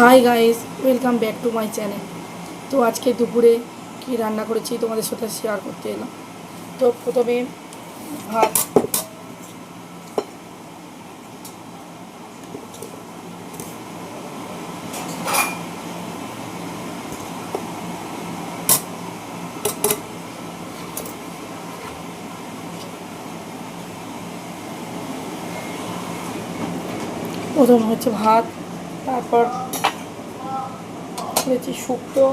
Hi guys, welcome back to my channel. তো আজকে দুপুরে কি রান্না করেছি তোমাদের সাথে শেয়ার করতে এলাম। তো প্রথমে ভাত, প্রথম হচ্ছে ভাত, তারপর করেছি শুক্তো,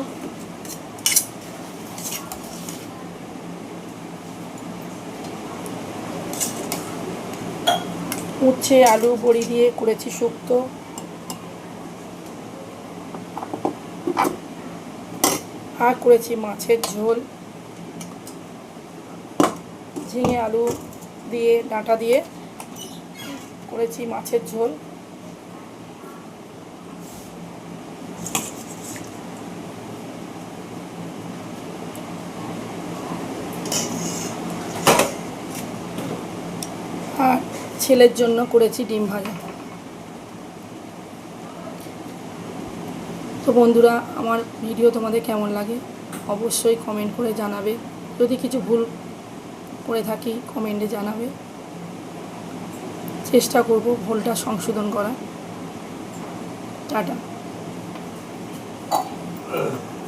উচ্ছে আলু বড়ি দিয়ে করেছি শুক্তো, আর করেছি মাছের ঝোল, ঝিঙে আলু দিয়ে ডাঁটা দিয়ে করেছি মাছের ঝোল। আর ছেলের জন্য করেছি ডিম ভাজা। তো বন্ধুরা, আমার ভিডিও তোমাদের কেমন লাগে অবশ্যই কমেন্ট করে জানাবে। যদি কিছু ভুল করে থাকি কমেন্টে জানাবে, চেষ্টা করব ভুলটা সংশোধন করার। টাটা।